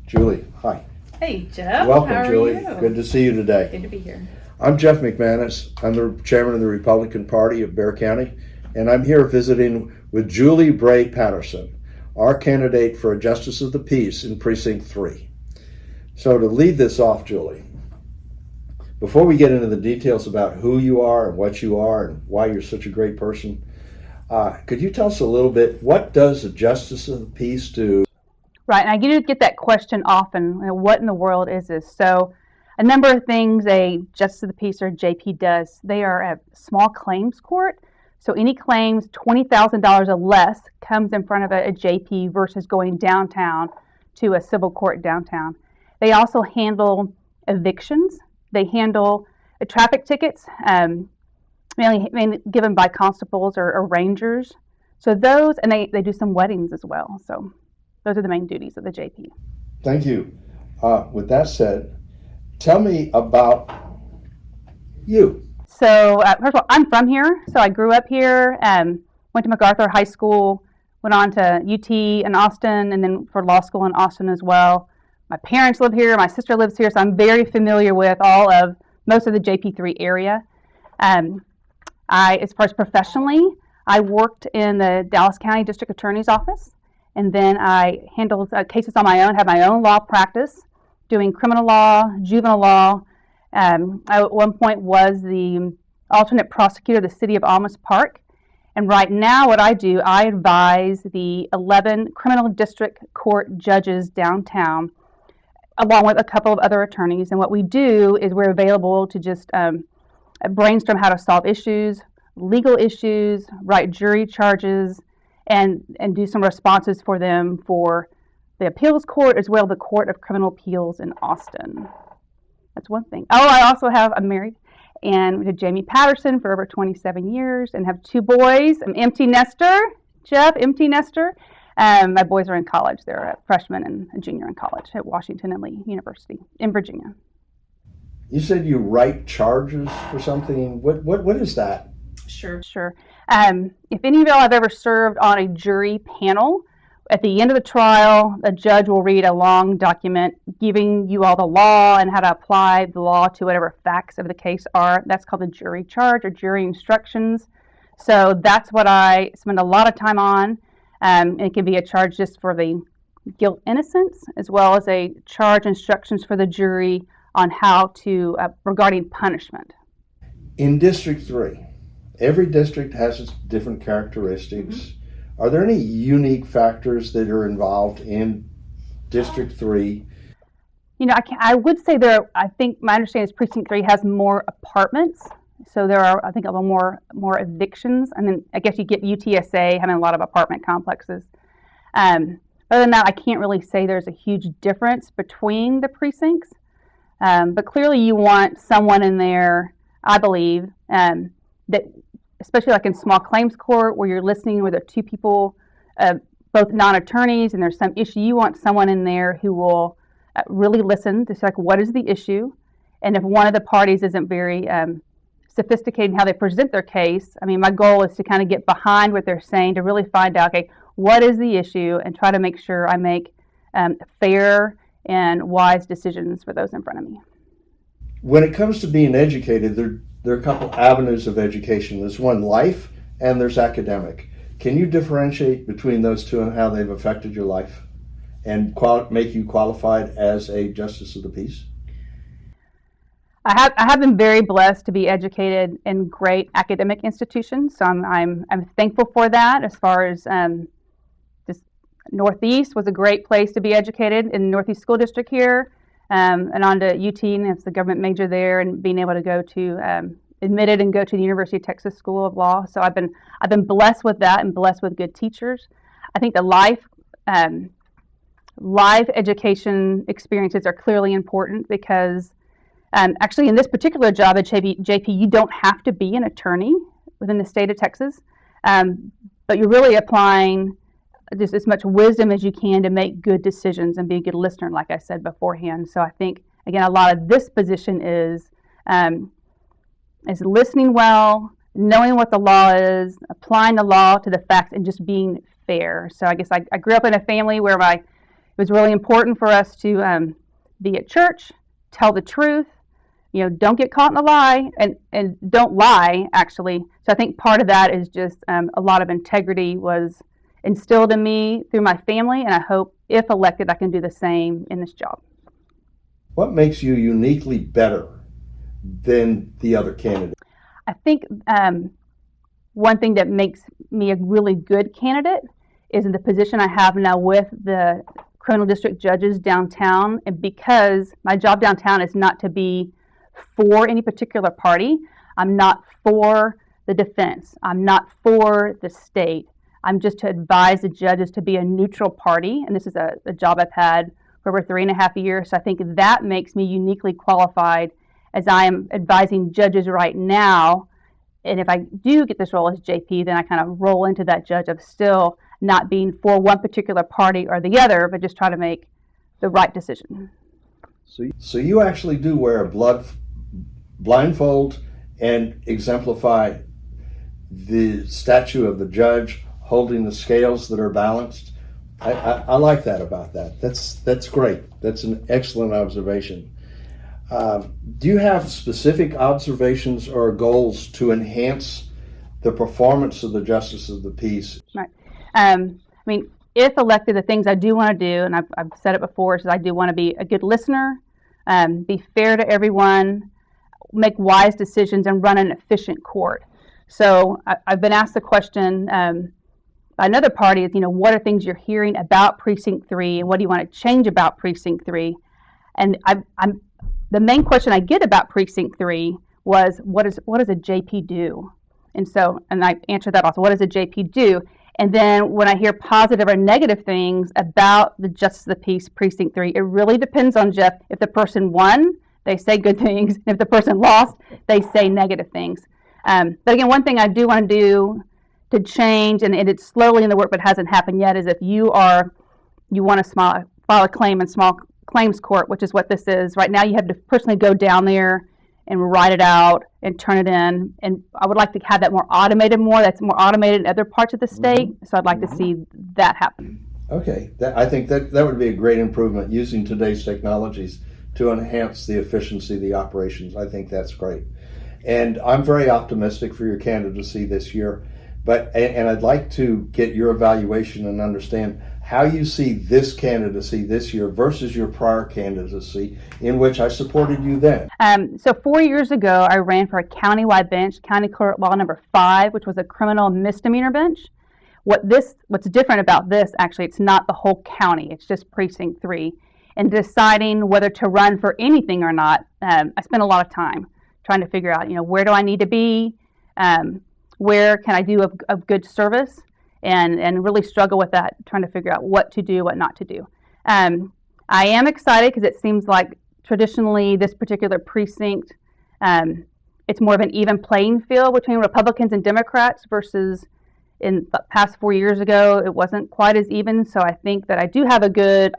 Julie, hi. Hey, Jeff. Welcome, How are Julie. you? Good to see you today. Good to be here. I'm Jeff McManus. I'm the chairman of the Republican Party of Bexar County, and I'm here visiting with Julie Bray Patterson, our candidate for a Justice of the Peace in Precinct 3. So to lead this off, Julie, before we get into the details about who you are and what you are and why you're such a great person, could you tell us a little bit, what does a Justice of the Peace do? Right, and I get that question often, what in the world is this? So a number of things a Justice of the Peace or JP does. They are a small claims court, so any claims $20,000 or less comes in front of a JP versus going downtown to a civil court downtown. They also handle evictions. They handle traffic tickets, mainly given by constables or rangers. So those, and they do some weddings as well. So those are the main duties of the JP. Thank you. With that said, tell me about you. So first of all, I'm from here. So I grew up here, went to MacArthur High School, went on to UT in Austin, and then for law school in Austin as well. My parents live here. My sister lives here. So I'm very familiar with most of the JP3 area. As far as professionally, I worked in the Dallas County District Attorney's Office. And then I handled cases on my own, had my own law practice, doing criminal law, juvenile law. I at one point was the alternate prosecutor of the city of Almas Park. And right now what I do, I advise the 11 criminal district court judges downtown, along with a couple of other attorneys. And what we do is we're available to just brainstorm how to solve issues, legal issues, write jury charges, and do some responses for them for the appeals court as well as the Court of Criminal Appeals in Austin. That's one thing. I'm married and with Jamie Patterson for over 27 years and have two boys. I'm empty nester, Jeff, empty nester. My boys are in college. They're a freshman and a junior in college at Washington and Lee University in Virginia. You said you write charges for something. What is that? Sure. If any of y'all have ever served on a jury panel, at the end of the trial, the judge will read a long document giving you all the law and how to apply the law to whatever facts of the case are. That's called a jury charge or jury instructions. So that's what I spend a lot of time on. It can be a charge just for the guilt innocence, as well as a charge instructions for the jury on how to, regarding punishment. In District 3, every district has its different characteristics. Mm-hmm. Are there any unique factors that are involved in District 3? I would say I think my understanding is Precinct 3 has more apartments. So there are, I think, a little more evictions. And then I guess you get UTSA having a lot of apartment complexes. Other than that, I can't really say there's a huge difference between the precincts. But clearly you want someone in there, I believe, that, especially like in small claims court where you're listening where there are two people, both non-attorneys, and there's some issue, you want someone in there who will really listen to like, what is the issue? And if one of the parties isn't very sophisticated in how they present their case, I mean, my goal is to kind of get behind what they're saying to really find out, okay, what is the issue, and try to make sure I make fair and wise decisions for those in front of me. When it comes to being educated, there are a couple avenues of education. There's one, life, and there's academic. Can you differentiate between those two and how they've affected your life and make you qualified as a Justice of the Peace? I have been very blessed to be educated in great academic institutions, so I'm thankful for that. As far as just Northeast was a great place to be educated in the Northeast School District here. And on to UT, and it's the government major there, and being able to go to admitted and go to the University of Texas School of Law. So I've been blessed with that and blessed with good teachers. I think the live education experiences are clearly important because actually in this particular job at JP, you don't have to be an attorney within the state of Texas, but you're really applying just as much wisdom as you can to make good decisions and be a good listener, like I said beforehand. So I think, again, a lot of this position is listening well, knowing what the law is, applying the law to the facts, and just being fair. So I guess I grew up in a family where was really important for us to be at church, tell the truth, don't get caught in a lie, and don't lie, actually. So I think part of that is just a lot of integrity was instilled in me through my family, and I hope if elected I can do the same in this job. What makes you uniquely better than the other candidates? I think one thing that makes me a really good candidate is in the position I have now with the criminal district judges downtown, and because my job downtown is not to be for any particular party. I'm not for the defense. I'm not for the state. I'm just to advise the judges to be a neutral party, and this is a job I've had for over 3.5 years, so I think that makes me uniquely qualified as I am advising judges right now. And if I do get this role as JP, then I kind of roll into that judge of still not being for one particular party or the other, but just try to make the right decision. So you actually do wear a blindfold and exemplify the statue of the judge holding the scales that are balanced. I like that about that. That's great. That's an excellent observation. Do you have specific observations or goals to enhance the performance of the justice of the peace? Right. If elected, the things I do want to do, and I've said it before, is I do want to be a good listener, be fair to everyone, make wise decisions, and run an efficient court. So I've been asked the question by another party, is, what are things you're hearing about Precinct 3, and what do you want to change about Precinct 3? And the main question I get about Precinct 3 was, what does a JP do? And I answered that also, what does a JP do? And then when I hear positive or negative things about the Justice of the Peace Precinct 3, it really depends on, Jeff. If the person won, they say good things. And if the person lost, they say negative things. But again, one thing I do want to do to change, and it's slowly in the work but hasn't happened yet, is if you want to file a claim in small claims court, which is what this is. Right now you have to personally go down there and write it out and turn it in. And I would like to have that more automated That's more automated in other parts of the state. So I'd like to see that happen. Okay. I think that would be a great improvement, using today's technologies to enhance the efficiency of the operations. I think that's great. And I'm very optimistic for your candidacy this year. And I'd like to get your evaluation and understand how you see this candidacy this year versus your prior candidacy, in which I supported you then. So 4 years ago, I ran for a countywide bench, County Court Law Number 5, which was a criminal misdemeanor bench. What's different about this, actually, it's not the whole county, it's just Precinct 3. And deciding whether to run for anything or not, I spent a lot of time trying to figure out, where do I need to be, where can I do a good service, and really struggle with that, trying to figure out what to do, what not to do. I am excited because it seems like traditionally this particular precinct, it's more of an even playing field between Republicans and Democrats versus in the past 4 years ago, it wasn't quite as even. So I think that I do have a good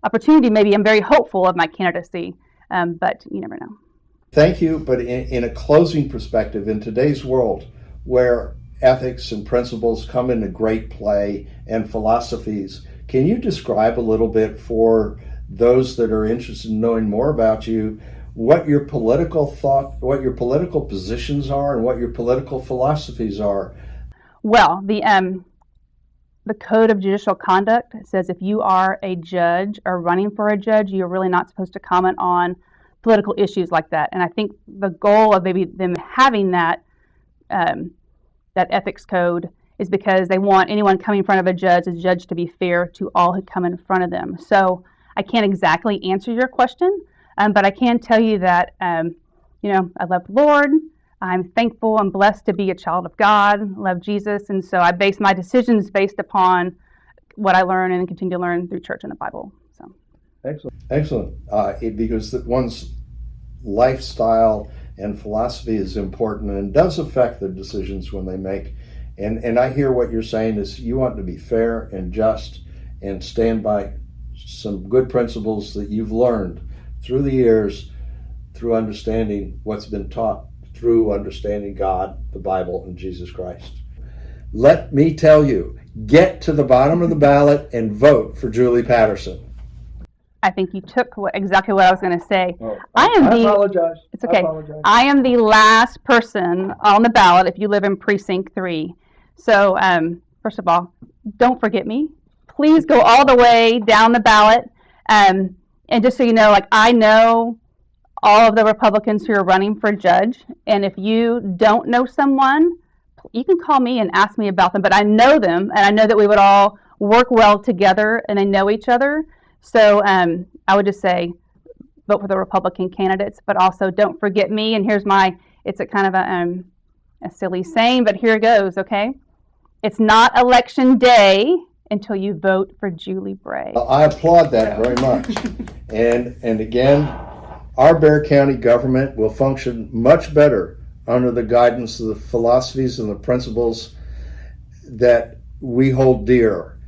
opportunity. Maybe I'm very hopeful of my candidacy, but you never know. Thank you. But in a closing perspective, in today's world where ethics and principles come into great play and philosophies, can you describe a little bit for those that are interested in knowing more about you, what your political positions are and what your political philosophies are? Well, the Code of Judicial Conduct says if you are a judge or running for a judge, you're really not supposed to comment on political issues like that. And I think the goal of maybe them having that ethics code is because they want anyone coming in front of a judge to be fair to all who come in front of them. So I can't exactly answer your question, but I can tell you that, I love the Lord. I'm thankful and blessed to be a child of God, love Jesus, and so I base my decisions based upon what I learn and continue to learn through church and the Bible. So Excellent. Because one's lifestyle and philosophy is important and does affect the decisions when they make. And I hear what you're saying is you want to be fair and just and stand by some good principles that you've learned through the years, through understanding what's been taught, through understanding God, the Bible, and Jesus Christ. let me tell you, get to the bottom of the ballot and vote for Julie Patterson. I think you took exactly what I was going to say. Oh, I apologize. It's okay. I apologize. I am the last person on the ballot if you live in precinct 3. So, first of all, don't forget me. Please go all the way down the ballot. And just so you know, like, I know all of the Republicans who are running for judge. And if you don't know someone, you can call me and ask me about them. But I know them, and I know that we would all work well together, and they know each other. So I would just say, vote for the Republican candidates, but also don't forget me. And here's it's a kind of a silly saying, but here it goes, okay? It's not election day until you vote for Julie Bray. I applaud that very much. And again, our Bexar County government will function much better under the guidance of the philosophies and the principles that we hold dear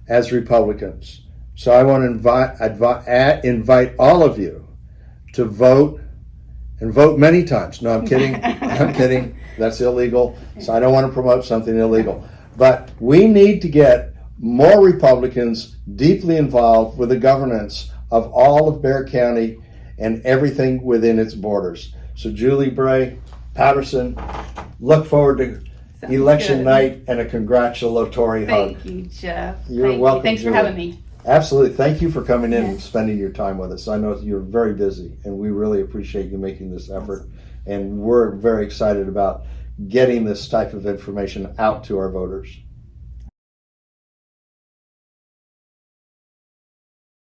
as Republicans. So I want to invite all of you to vote, and vote many times. No, I'm kidding. I'm kidding. That's illegal. So I don't want to promote something illegal. But we need to get more Republicans deeply involved with the governance of all of Bexar County and everything within its borders. So Julie Bray, Patterson, look forward to election night and a congratulatory hug. Thank you, Jeff. You're welcome. Thanks Julie. for having me. Absolutely. Thank you for coming in Yeah. and spending your time with us. I know you're very busy, and we really appreciate you making this effort. And we're very excited about getting this type of information out to our voters.